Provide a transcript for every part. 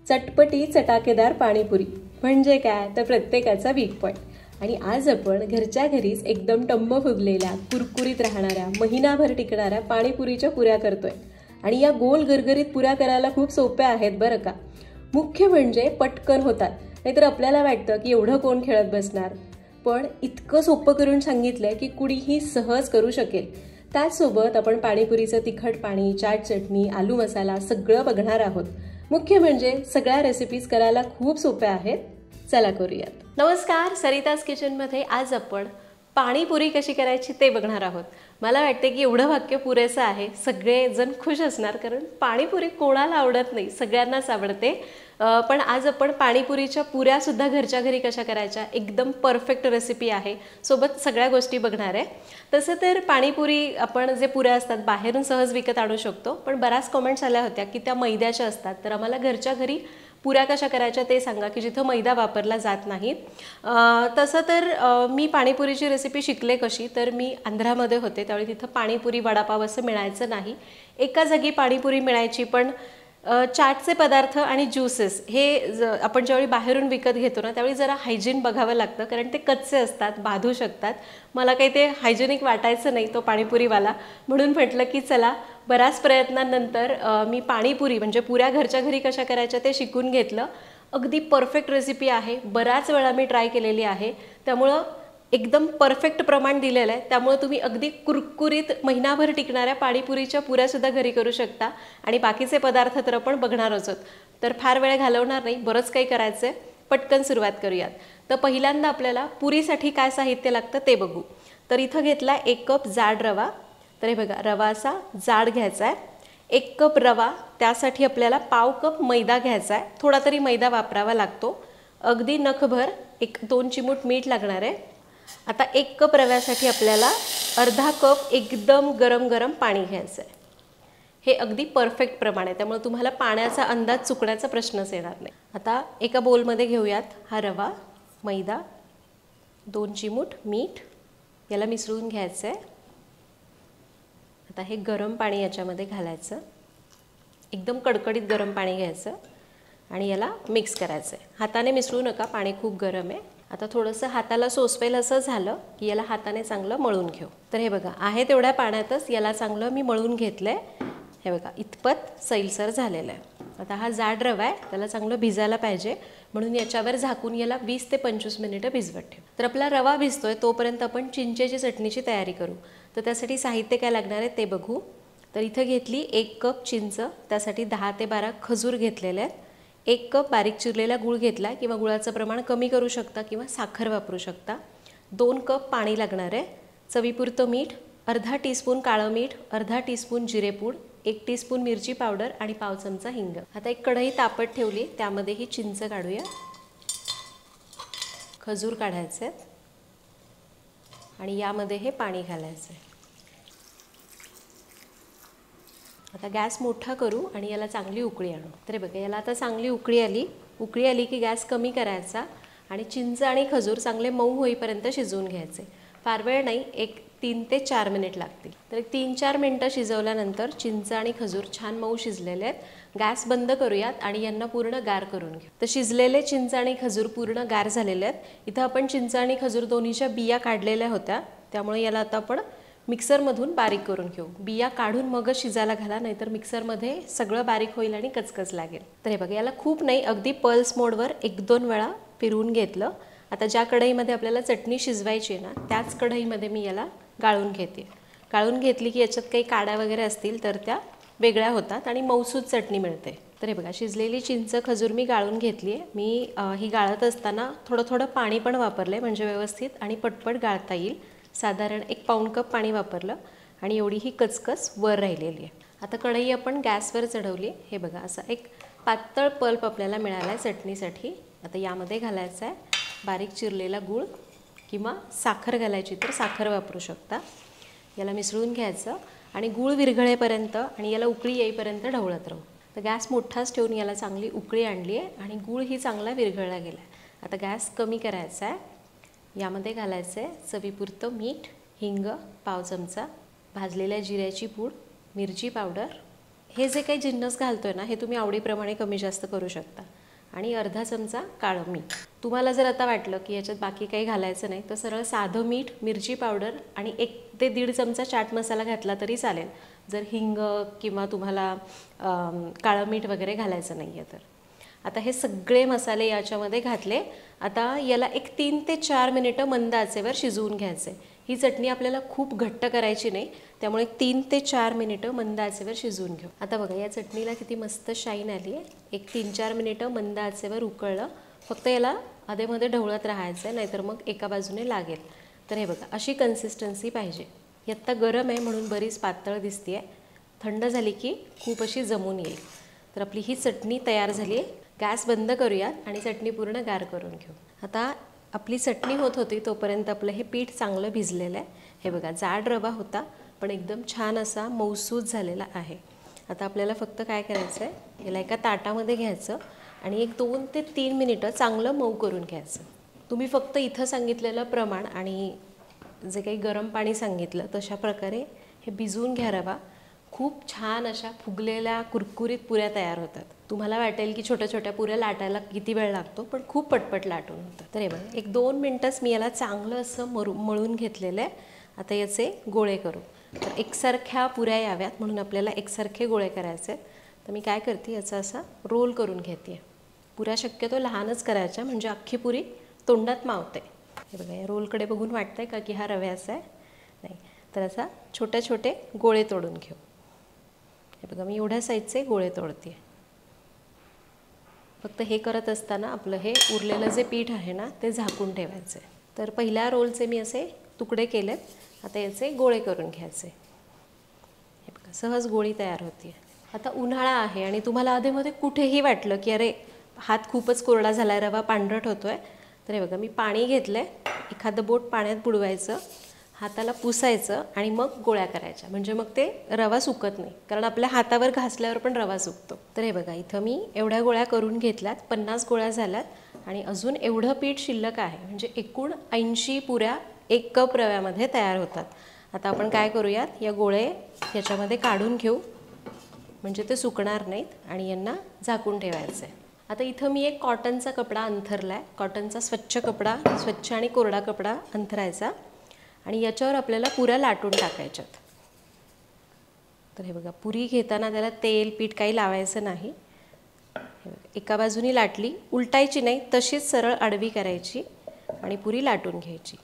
चटपटी चटाकेदार पाणीपुरी म्हणजे काय तर प्रत्येकाचा वीक पॉइंट. आणि आज आपण घरच्या घरीच एकदम टम्म फुगलेल्या, कुरकुरीत राहणाऱ्या, महिनाभर टिकणाऱ्या पाणीपुरीच्या पुऱ्या करतोय. आणि या गोल गरगरीत पुऱ्या करायला खूप सोप्या आहेत बरं का. मुख्य म्हणजे पटकन होतात. नाहीतर आपल्याला वाटतं की एवढं कोण खेळत बसणार, पण इतकं सोपं करून सांगितलंय की कुणीही सहज करू शकेल. त्याचसोबत आपण पाणीपुरीचं तिखट पाणी, चाट चटणी, आलू मसाला सगळं बघणार आहोत. मुख्य म्हणजे सगळ्या रेसिपीज करायला खूप सोप्या आहेत. चला करूयात. नमस्कार, सरिताज किचनमध्ये आज आपण पाणीपुरी कशी करायची ते बघणार आहोत. मला वाटते की एवढं वाक्य पुरेसं आहे. सगळेजण खुश असणार, कारण पाणीपुरी कोणाला आवडत नाही, सगळ्यांनाच आवडते. पण आज आपण पाणीपुरीच्या पुऱ्या सुद्धा घरच्या घरी कशा करायच्या एकदम परफेक्ट रेसिपी आहे. सोबत सगळ्या गोष्टी बघणार आहे. तसं तर पाणीपुरी आपण जे पुऱ्या असतात बाहेरून सहज विकत आणू शकतो, पण बऱ्याच कमेंट्स आल्या होत्या की त्या मैद्याच्या असतात. तर आम्हाला घरच्या घरी पुऱ्या कशा करायच्या ते सांगा की जिथं मैदा वापरला जात नाही. तसं तर मी पाणीपुरीची रेसिपी शिकले कशी, तर मी आंध्रामध्ये होते त्यावेळी तिथं पाणीपुरी वडापाव असं मिळायचं नाही. एका जागी पाणीपुरी मिळायची, पण चाटचे पदार्थ आणि ज्यूसेस हे आपण ज्यावेळी बाहेरून विकत घेतो ना त्यावेळी जरा हायजीन बघावं लागतं, कारण ते कच्चे असतात, बाधू शकतात. मला काही ते हायजेनिक वाटायचं नाही तो पाणीपुरीवाला, म्हणून म्हटलं की चला बऱ्याच प्रयत्नांनंतर मी पाणीपुरी म्हणजे पुऱ्या घरच्या घरी कशा करायच्या ते शिकून घेतलं. अगदी परफेक्ट रेसिपी आहे. बऱ्याच वेळा मी ट्राय केलेली आहे, त्यामुळं एकदम परफेक्ट प्रमाण दिलेलं आहे. त्यामुळे तुम्ही अगदी कुरकुरीत महिनाभर टिकणाऱ्या पाणीपुरीच्या पुऱ्यासुद्धा घरी करू शकता. आणि बाकीचे पदार्थ तर आपण बघणारच आहोत, तर फार वेळ घालवणार नाही, बरंच काही करायचं आहे. पटकन सुरुवात करूयात. तर पहिल्यांदा आपल्याला पुरीसाठी काय साहित्य लागतं ते बघू. तर इथं घेतला 1 कप जाड रवा. तर हे बघा, रवा असा जाड घ्यायचा आहे. 1 कप रवा, त्यासाठी आपल्याला पाव कप मैदा घ्यायचा आहे. थोडा तरी मैदा वापरावा लागतो. अगदी नखभर 1-2 चिमूट मीठ लागणार आहे. आता 1 कप रव्यासाठी आपल्याला अर्धा कप एकदम गरम गरम पाणी घ्यायचं आहे. हे अगदी परफेक्ट प्रमाण आहे, त्यामुळे तुम्हाला पाण्याचा अंदाज चुकण्याचा प्रश्नच येणार नाही. आता एका बोलमध्ये घेऊयात हा रवा, मैदा, 2 चिमूट मीठ, याला मिसळून घ्यायचं आहे. आता हे गरम पाणी याच्यामध्ये घालायचं, एकदम कडकडीत गरम पाणी घ्यायचं आणि याला मिक्स करायचं आहे. हाताने मिसळू नका, पाणी खूप गरम आहे. आता थोडंसं हाताला सोसवेल असं झालं की याला हाताने चांगलं मळून घेऊ. तर हे बघा, आहे तेवढ्या पाण्यातच याला चांगलं मी मळून घेतलं आहे. हे बघा, इतपत सैलसर झालेलं आहे. आता हा जाड रवा आहे, त्याला चांगलं भिजायला पाहिजे, म्हणून याच्यावर झाकून याला 20 ते 25 मिनिटं भिजवत ठेवू. तर आपला रवा भिजतोय तोपर्यंत आपण चिंचेची चटणीची तयारी करू. तर त्यासाठी साहित्य काय लागणार आहे ते बघू. तर इथं घेतली 1 कप चिंच, त्यासाठी 10 ते 12 खजूर घेतलेले आहेत. 1 कप बारीक चिरलेला गूळ घेतला, किंवा गुळाचं प्रमाण कमी करू शकता किंवा साखर वापरू शकता. 2 कप पाणी लागणार आहे. चवीपुरतं मीठ, अर्धा टीस्पून काळं मीठ, अर्धा टीस्पून जिरेपूड, 1 टीस्पून मिरची पावडर आणि पाव चमचा हिंग. आता एक कढई तापत ठेवली, त्यामध्ये ही चिंच काढूया, खजूर काढायचे आहेत आणि यामध्ये हे पाणी घालायचं आहे. आता गॅस मोठा करू आणि याला चांगली उकळी आणू. तर बघा, याला आता चांगली उकळी आली की गॅस कमी करायचा आणि चिंच आणि खजूर चांगले मऊ होईपर्यंत शिजवून घ्यायचे. फार वेळ नाही, 3 ते 4 मिनिट लागतील. तर 3-4 मिनिटं शिजवल्यानंतर चिंच आणि खजूर छान मऊ शिजलेले आहेत. गॅस बंद करूयात आणि यांना पूर्ण गार करून घेऊ. तर शिजलेले चिंच आणि खजूर पूर्ण गार झालेले आहेत. इथं आपण चिंच आणि खजूर दोन्हीच्या बिया काढलेल्या होत्या, त्यामुळे याला आता आपण मिक्सरमधून बारीक करून घेऊ. बिया काढून मगच शिजायला घाला, नाहीतर मिक्सरमध्ये सगळं बारीक होईल आणि कचकच लागेल. तर हे बघा, याला खूप नाही, अगदी पल्स मोडवर 1-2 वेळा फिरवून घेतलं. आता ज्या कढईमध्ये आपल्याला चटणी शिजवायची आहे ना, त्याच कढईमध्ये मी याला गाळून घेते. गाळून घेतली की याच्यात काही काड्या वगैरे असतील तर त्या वेगळ्या होतात आणि मऊसूद चटणी मिळते. तर हे बघा, शिजलेली चिंच खजूर मी गाळून घेतली आहे. मी ही गाळत असताना थोडं पाणी पण वापरलं आहे, म्हणजे व्यवस्थित आणि पटपट गाळता येईल. साधारण 1 पाऊण कप पाणी वापरलं आणि एवढी ही कचकच वर राहिलेली आहे. आता कढई आपण गॅसवर चढवली. हे बघा, असा एक पातळ पल्प आपल्याला मिळाला आहे चटणीसाठी. आता यामध्ये घालायचा आहे बारीक चिरलेला गूळ, किंवा साखर घालायची तर साखर वापरू शकता. याला मिसळून घ्यायचं आणि गूळ विरघळेपर्यंत आणि याला उकळी येईपर्यंत ढवळत राहू. तर गॅस मोठाच ठेवून याला चांगली उकळी आणली आहे आणि गूळ ही चांगला विरघळला गेला आहे. आता गॅस कमी करायचा आहे. यामध्ये घालायचं आहे चवीपुरतं मीठ, हिंग पाव चमचा, भाजलेल्या जिऱ्याची पूड, मिरची पावडर, हे जे काही जिन्नस घालतोय ना हे तुम्ही आवडीप्रमाणे कमी जास्त करू शकता. आणि अर्धा चमचा काळं मीठ. तुम्हाला जर आता वाटलं की याच्यात बाकी काही घालायचं नाही तर सरळ साधं मीठ, मिरची पावडर आणि 1 ते 1.5 चमचा चाट मसाला घातला तरी चालेल, जर हिंग किंवा तुम्हाला काळं मीठ वगैरे घालायचं नाही आहे तर. आता हे सगळे मसाले याच्यामध्ये घातले. आता याला 3 ते 4 मिनिटं मंद आचेवर शिजवून घ्यायचे. ही चटणी आपल्याला खूप घट्ट करायची नाही, त्यामुळे 3 ते 4 मिनिटं मंद आचेवर शिजवून घेऊ. आता बघा या चटणीला किती मस्त शाईन आली आहे. 3-4 मिनिटं मंद आचेवर उकळलं. फक्त याला अधेमध्ये ढवळत राहायचं आहे, नाहीतर मग एका बाजूने लागेल. तर हे बघा अशी कन्सिस्टन्सी पाहिजे. ही आत्ता गरम आहे म्हणून बरीच पातळ दिसते आहे. थंड झाली की खूप अशी जमून येईल. तर आपली ही चटणी तयार झाली आहे. गॅस बंद करूयात आणि चटणी पूर्ण गार करून घेऊ. आता आपली चटणी होत होती तोपर्यंत आपलं हे पीठ चांगलं भिजलेलं आहे. हे बघा जाड रवा होता पण एकदम छान असा मऊसूत झालेला आहे. आता आपल्याला फक्त काय करायचं आहे, याला एका ताटामध्ये घ्यायचं आणि 2 ते 3 मिनिटं चांगलं मऊ करून घ्यायचं. तुम्ही फक्त इथं सांगितलेलं प्रमाण आणि जे काही गरम पाणी सांगितलं तशा प्रकारे हे भिजवून घ्या रवा. खूप छान अशा फुगलेल्या कुरकुरीत पुऱ्या तयार होतात. तुम्हाला वाटेल की छोट्या छोट्या पुऱ्या लाटायला किती वेळ लागतो, पण खूप पटपट लाटून होतं. तर हे बघा 1-2 मिनटंच मी याला चांगलं असं मळून घेतलेलं आहे. आता याचे गोळे करू. तर एकसारख्या पुऱ्या याव्यात म्हणून आपल्याला एकसारखे गोळे करायचे. तर मी काय करते, याचा असा रोल करून घेते. पुऱ्या शक्यतो लहानच करायच्या म्हणजे अख्खी पुरी तोंडात मावते. हे बघा या रोलकडे बघून वाटतंय का की हा रव्याचा आहे? नाही. तर असा छोटे छोटे गोळे तोडून घेऊ. हे बघा मी एवढ्या साईजचे गोळे तोडते. फक्त हे करत असताना आपलं हे उरलेलं जे पीठ आहे ना ते झाकून ठेवायचं आहे. तर पहिल्या रोलचे मी असे तुकडे केलेत. आता याचे गोळे करून घ्यायचे. हे बघा सहज गोळी तयार होते. आता उन्हाळा आहे आणि तुम्हाला अधेमध्ये कुठेही वाटलं की अरे हात खूपच कोरडा झाला आहे, रवा पांढरट होतो आहे, तर हे बघा मी पाणी घेतलं आहे. एखादं बोट पाण्यात बुडवायचं, हाताला पुसायचं आणि मग गोळ्या करायच्या. म्हणजे मग ते रवा सुकत नाही, कारण आपल्या हातावर घासल्यावर पण रवा सुकतो. तर हे बघा इथं मी एवढ्या गोळ्या करून घेतल्यात. 50 गोळ्या झाल्यात आणि अजून एवढं पीठ शिल्लक आहे. म्हणजे एकूण 80 पुऱ्या 1 कप रव्यामध्ये तयार होतात. आता आपण काय करूयात, या गोळे याच्यामध्ये काढून घेऊ म्हणजे ते सुकणार नाहीत आणि यांना झाकून ठेवायचं आहे. आता इथं मी एक कॉटनचा कपडा अंथरला आहे. कॉटनचा स्वच्छ कपडा, स्वच्छ आणि कोरडा कपडा अंथरायचा आणि याच्यावर आपल्याला पुऱ्या लाटून टाकायच्यात. तर हे बघा पुरी घेताना त्याला तेल पीठ काही लावायचं नाही. एका बाजूनी लाटली, उलटायची नाही, तशीच सरळ आडवी करायची आणि पुरी लाटून घ्यायची.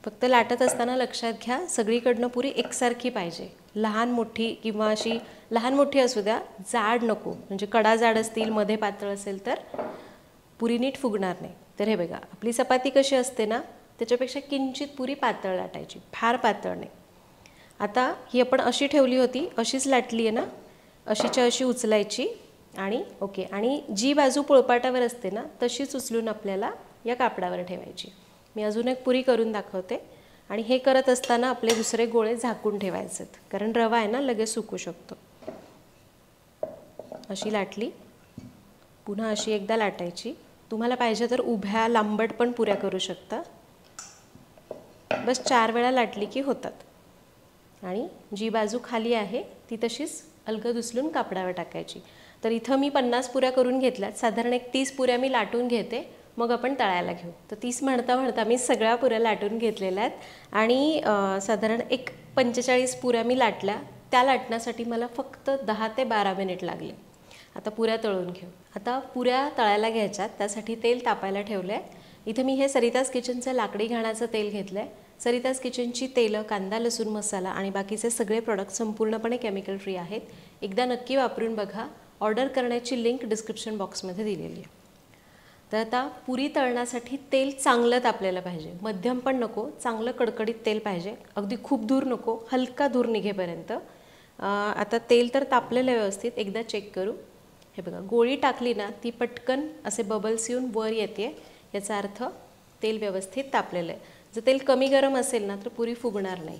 फक्त लाटत असताना लक्षात घ्या सगळीकडनं पुरी एकसारखी पाहिजे. लहान मोठी किंवा अशी लहान मोठी असू द्या, जाड नको. म्हणजे कडा जाड असतील, मध्ये पातळ असेल तर पुरी नीट फुगणार नाही. तर हे बघा आपली चपाती कशी असते ना त्याच्यापेक्षा किंचित पुरी पातळ लाटायची, फार पातळ नाही. आता ही आपण अशी ठेवली होती, अशीच लाटली आहे ना, अशीच्या अशी उचलायची आणि ओके. आणि जी बाजू पोळपाटावर असते ना तशीच उचलून आपल्याला या कापडावर ठेवायची. मी अजून एक पुरी करून दाखवते. आणि हे करत असताना आपले दुसरे गोळे झाकून ठेवायचेत, कारण रवा आहे ना लगेच सुकू शकतो. अशी लाटली, पुन्हा अशी एकदा लाटायची. तुम्हाला पाहिजे तर उभ्या लांबट पण पुऱ्या करू शकता. बस 4 वेळा लाटली की होतात. आणि जी बाजू खाली आहे ती तशीच अलगद उचलून कापडावर टाकायची. तर इथं मी 50 पुऱ्या करून घेतल्यात. साधारण 30 पुऱ्या मी लाटून घेते, मग आपण तळायला घेऊ. तर 30 म्हणता म्हणता मी सगळ्या पुऱ्या लाटून घेतलेल्या आहेत आणि साधारण 45 पुऱ्या मी लाटल्या. त्या लाटण्यासाठी मला फक्त 10 ते 12 मिनिट लागले. आता पुऱ्या तळून घेऊ. आता पुऱ्या तळायला घ्यायच्यात, त्यासाठी तेल तापायला ठेवलं आहे. इथे मी हे सरिताज किचनचं लाकडी घाण्याचं तेल घेतलं आहे. सरिताज किचनची तेलं, कांदा लसूण मसाला आणि बाकीचे सगळे प्रोडक्ट संपूर्णपणे केमिकल फ्री आहेत. एकदा नक्की वापरून बघा. ऑर्डर करण्याची लिंक डिस्क्रिप्शन बॉक्समध्ये दिलेली आहे. तर आता पुरी तळण्यासाठी तेल चांगलं तापलेलं पाहिजे. मध्यम पण नको, चांगलं कडकडीत तेल पाहिजे. अगदी खूप दूर नको, हलका धूर निघेपर्यंत. आता तेल तर तापलेलं व्यवस्थित, एकदा चेक करू. हे बघा गोळी टाकली ना ती पटकन असे बबल्स येऊन वर येते, याचा अर्थ तेल व्यवस्थित तापलेलं आहे. जर तेल कमी गरम असेल ना तर पुरी फुगणार नाही.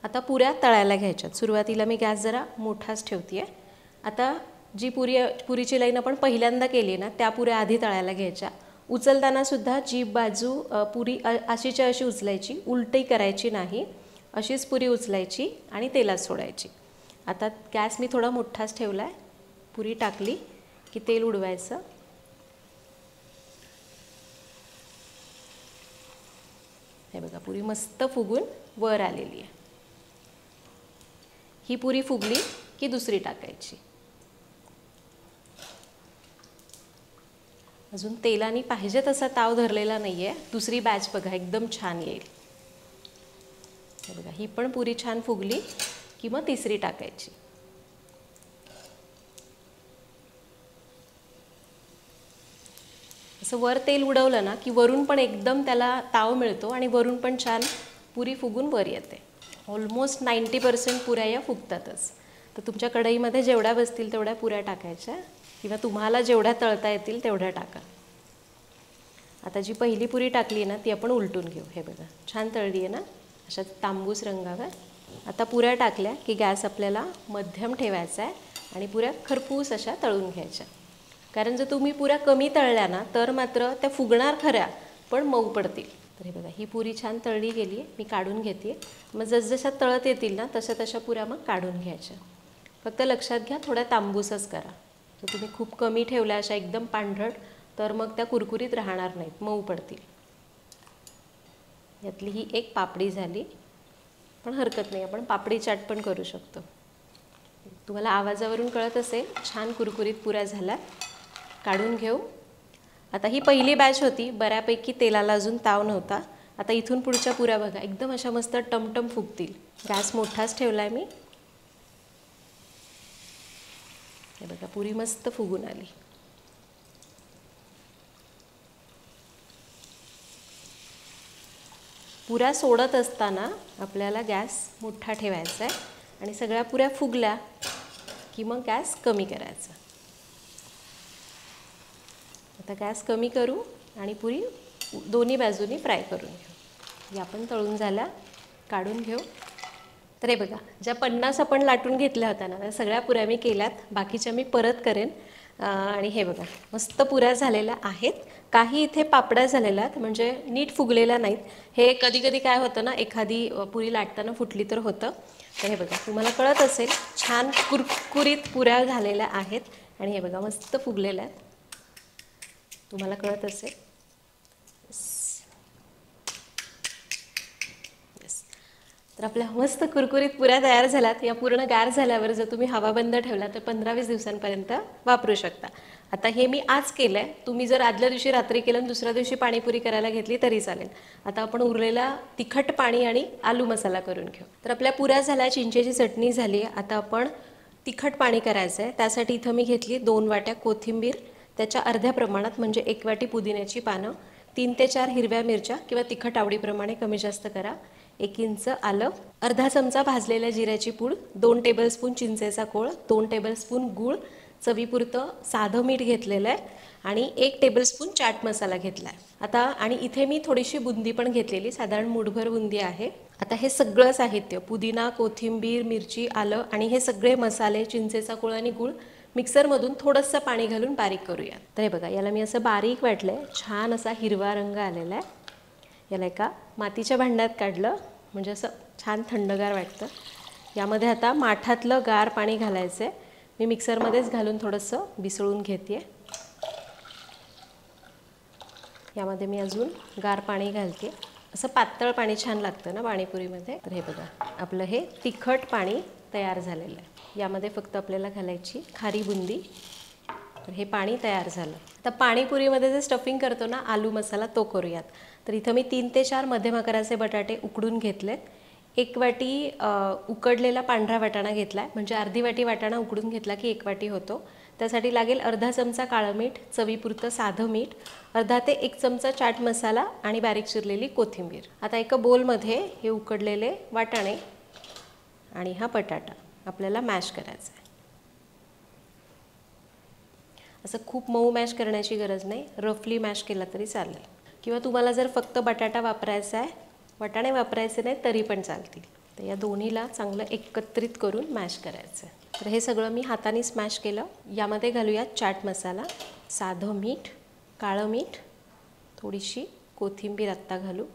आता तळायला घ्यायच्यात. सुरुवातीला मी गॅस जरा मोठाच ठेवते आहे. आता जी पुरीची लाईन आपण पहिल्यांदा केली ना त्या पुऱ्या आधी तळायला घ्यायच्या. उचलताना सुद्धा जी बाजू पुरी अशीच्या अशी उचलायची, उलटी करायची नाही. अशीच पुरी उचलायची आणि तेलात सोडायची. आता गॅस मी थोडा मोठाच ठेवला आहे. पुरी टाकली की तेल उडवायचं. हे बघा पुरी मस्त फुगून वर आलेली आहे. ही पुरी फुगली की दुसरी टाकायची. अजून तेलाने पाहिजे तसा ताव धरलेला नाही आहे. दुसरी बॅच बघा एकदम छान येईल. हे बघा ही पण पुरी छान फुगली की मग तिसरी टाकायची. असं वर तेल उडवलं ना की वरून पण एकदम त्याला ताव मिळतो आणि वरून पण छान पुरी फुगून वर येते. ऑलमोस्ट 90% पुऱ्या या फुगतातच. तर तुमच्या कढईमध्ये जेवढ्या बसतील तेवढ्या पुऱ्या टाकायच्या किंवा तुम्हाला जेवढ्या तळता येतील तेवढ्या टाका. आता जी पहिली पुरी टाकली ना ती आपण उलटून घेऊ. हे बघा छान तळली आहे ना, अशा तांबूस रंगावर. आता पुऱ्या टाकल्या की गॅस आपल्याला मध्यम ठेवायचा आहे आणि पुऱ्या खरपूस अशा तळून घ्यायच्या. कारण जर तुम्ही पुऱ्या कमी तळल्या ना तर मात्र त्या फुगणार खऱ्या पण मऊ पडतील. तर हे बघा ही पुरी छान तळली गेली आहे. मी काढून घेते. मग जसजशा तळत येतील ना तशा तशा पुऱ्या मग काढून घ्यायच्या. फक्त लक्षात घ्या थोड्या तांबूसच करा. जर तुम्ही खूप कमी ठेवल्या अशा एकदम पांढरट तर मग त्या कुरकुरीत राहणार नाहीत, मऊ पडतील. यातली ही एक पापडी झाली. पण हरकत नाही, आपण पापडी चाट पण करू शकतो. तुम्हाला आवाजावरून कळत असेल छान कुरकुरीत पुऱ्या झाल्या. काढून घेऊ. आता ही पहिली बॅच होती, बऱ्यापैकी तेलाला अजून ताव नव्हता. आता इथून पुढच्या पुऱ्या बघा एकदम अशा मस्त टमटम फुगतील. गॅस मोठाच ठेवला आहे मी. हे बघा पुरी मस्त फुगून आली. पुऱ्या सोडत असताना आपल्याला गॅस मोठा ठेवायचा आहे आणि सगळ्या पुऱ्या फुगल्या की मग गॅस कमी करायचा. आता गॅस कमी करू आणि पुरी दोन्ही बाजूनी फ्राय करून घेऊ. या पण तळून झाल्या, काढून घेऊ. तर हे बघा ज्या 50 आपण लाटून घेतल्या होत्या ना त्या सगळ्या पुऱ्या मी केल्यात. बाकीच्या मी परत करेन. आणि हे बघा मस्त पुऱ्या झालेल्या आहेत. काही इथे पापड्या झालेल्या आहेत म्हणजे नीट फुगलेल्या नाहीत. हे कधी कधी काय होतं ना एखादी पुरी लाटताना फुटली तर होतं. तर हे बघा तुम्हाला कळत असेल छान कुरकुरीत पुऱ्या झालेल्या आहेत आणि हे बघा मस्त फुगलेल्या आहेत. तुम्हाला कळत असेल. तर आपल्या मस्त कुरकुरीत पुऱ्या तयार झाल्यात. या पूर्ण गार झाल्यावर जर तुम्ही हवा बंद ठेवला तर 15-20 दिवसांपर्यंत वापरू शकता. आता हे मी आज केलं आहे. तुम्ही जर आदल्या दिवशी रात्री केलं आणि दुसऱ्या दिवशी पाणीपुरी करायला घेतली तरी चालेल. आता आपण उरलेला तिखट पाणी आणि आलू मसाला करून घेऊ. तर आपल्या पुऱ्या झाल्या, चिंचेची चटणी झाली. आता आपण तिखट पाणी करायचं आहे. त्यासाठी इथं मी घेतली 2 वाट्या कोथिंबीर, त्याच्या अर्ध्या प्रमाणात म्हणजे 1 वाटी पुदिन्याची पानं, 3 ते 4 हिरव्या मिरच्या किंवा तिखट आवडीप्रमाणे कमी जास्त करा, 1 इंच आलं, अर्धा चमचा भाजलेल्या जिऱ्याची पूड, 2 टेबलस्पून चिंचेचा कोळ, 2 टेबलस्पून गूळ, चवीपुरतं साधं मीठ घेतलेलं आहे आणि 1 टेबलस्पून चाट मसाला घेतला आहे. आता आणि इथे मी थोडीशी बुंदी पण घेतलेली, साधारण मूठभर बुंदी आहे. आता हे सगळं साहित्य पुदिना, कोथिंबीर, मिरची, आलं आणि हे सगळे मसाले, चिंचेचा कोळ आणि गूळ मिक्सरमधून थोडंसं पाणी घालून बारीक करूया. तर हे बघा याला मी असं बारीक वाटलं आहे. छान असा हिरवा रंग आलेला आहे. याला एका मातीच्या भांड्यात काढलं म्हणजे असं छान थंडगार वाटतं. यामध्ये आता माठातलं गार पाणी घालायचं आहे. मी मिक्सरमध्येच घालून थोडंसं मिसळून घेते. यामध्ये मी अजून गार पाणी घालते. असं पातळ पाणी छान लागतं ना पाणीपुरीमध्ये. तर हे बघा आपलं हे तिखट पाणी तयार झालेलं आहे. यामध्ये फक्त आपल्याला घालायची खारी बुंदी. तर हे पाणी तयार झालं. आता पाणीपुरीमध्ये जे स्टफिंग करतो ना आलू मसाला तो करूयात. तर इथं मी 3 ते 4 मध्यम आकाराचे बटाटे उकडून घेतलेत. 1 वाटी उकडलेला पांढरा वाटाणा घेतला आहे म्हणजे अर्धी वाटी वाटाणा उकडून घेतला की 1 वाटी होतो. त्यासाठी लागेल अर्धा चमचा काळं मीठ, चवीपुरतं साधं मीठ, अर्धा ते 1 चमचा चाट मसाला आणि बारीक चिरलेली कोथिंबीर. आता एका बोलमध्ये हे उकडलेले वाटाणे आणि हा बटाटा आपल्याला मॅश करायचा आहे. असं खूप मऊ मॅश करण्याची गरज नाही, रफली मॅश केला तरी चालेल. किंवा तुम्हाला जर फक्त बटाटा वापरायचा आहे, वाटाणे वापरायचे नाही तरी पण चालतील. तर या दोन्हीला चांगलं एकत्रित करून मॅश करायचं आहे. तर हे सगळं मी हाताने स्मॅश केलं. यामध्ये घालूया चाट मसाला, साधं मीठ, काळं मीठ, थोडीशी कोथिंबीर आत्ता घालू.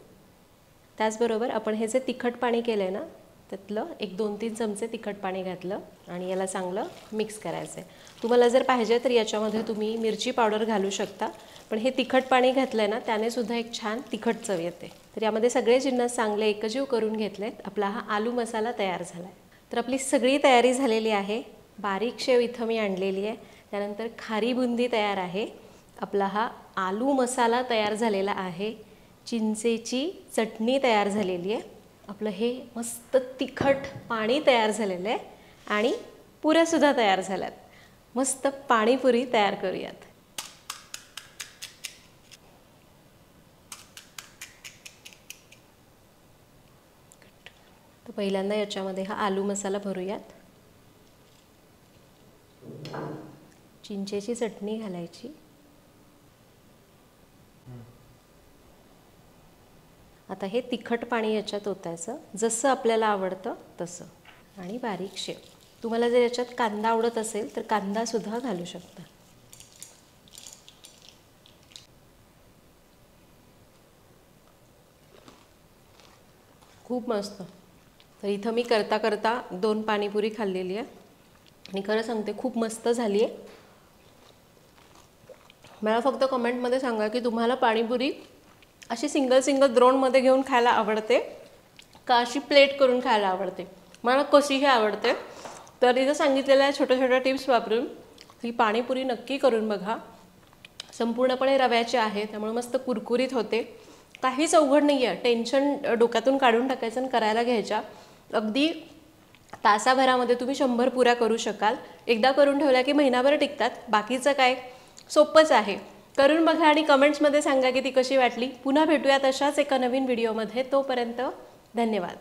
त्याचबरोबर आपण हे जे तिखट पाणी केलं आहे ना त्यातलं एक 2-3 चमचे तिखट पाणी घातलं आणि याला चांगलं मिक्स करायचं आहे. तुम्हाला जर पाहिजे तर याच्यामध्ये तुम्ही मिरची पावडर घालू शकता, पण हे तिखट पाणी घातलं आहे ना त्याने सुद्धा एक छान तिखट चव येते. तर यामध्ये सगळे जिन्नस चांगले एकजीव करून घेतलेत. आपला हा आलू मसाला तयार झाला आहे. तर आपली सगळी तयारी झालेली आहे. बारीक शेव इथं मी आणलेली आहे. त्यानंतर खारी बुंदी तयार आहे. आपला हा आलू मसाला तयार झालेला आहे. चिंचेची चटणी तयार झालेली आहे. आपलं हे मस्त तिखट पाणी तयार झालेलं आहे आणि पुऱ्यासुद्धा तयार झाल्यात. मस्त पाणीपुरी तयार करूयात. तर पहिल्यांदा याच्यामध्ये हा आलू मसाला भरूयात. चिंचेची चटणी घालायची. आता हे तिखट पाणी याच्यात ओतायचं जसं आपल्याला आवडतं तसं. आणि बारीक शेव. तुम्हाला जर याच्यात कांदा आवडत असेल तर कांदासुद्धा घालू शकता. खूप मस्त. तर इथं मी करता करता 2 पाणीपुरी खाल्लेली आहे आणि खरं सांगते खूप मस्त झाली आहे. मला फक्त कमेंटमध्ये सांगा की तुम्हाला पाणीपुरी अशी सिंगल द्रोणमध्ये घेऊन खायला आवडते का अशी प्लेट करून खायला आवडते. मला कशीही आवडते. तर इथं सांगितलेल्या छोट्या टिप्स वापरून ही पाणीपुरी नक्की करून बघा. संपूर्णपणे रव्याची आहे त्यामुळे मस्त कुरकुरीत होते. काहीच अवघड नाही आहे. टेन्शन डोक्यातून काढून टाकायचं आणि करायला घ्यायच्या. अगदी तासाभरामध्ये तुम्ही 100 पुऱ्या करू शकाल. एकदा करून ठेवल्या की महिनाभर टिकतात. बाकीचं काय सोपंच आहे. करून बघा आणि कमेंट्समध्ये सांगा की ती कशी वाटली. पुन्हा भेटूयात अशाच एका नवीन व्हिडिओमध्ये. तोपर्यंत धन्यवाद.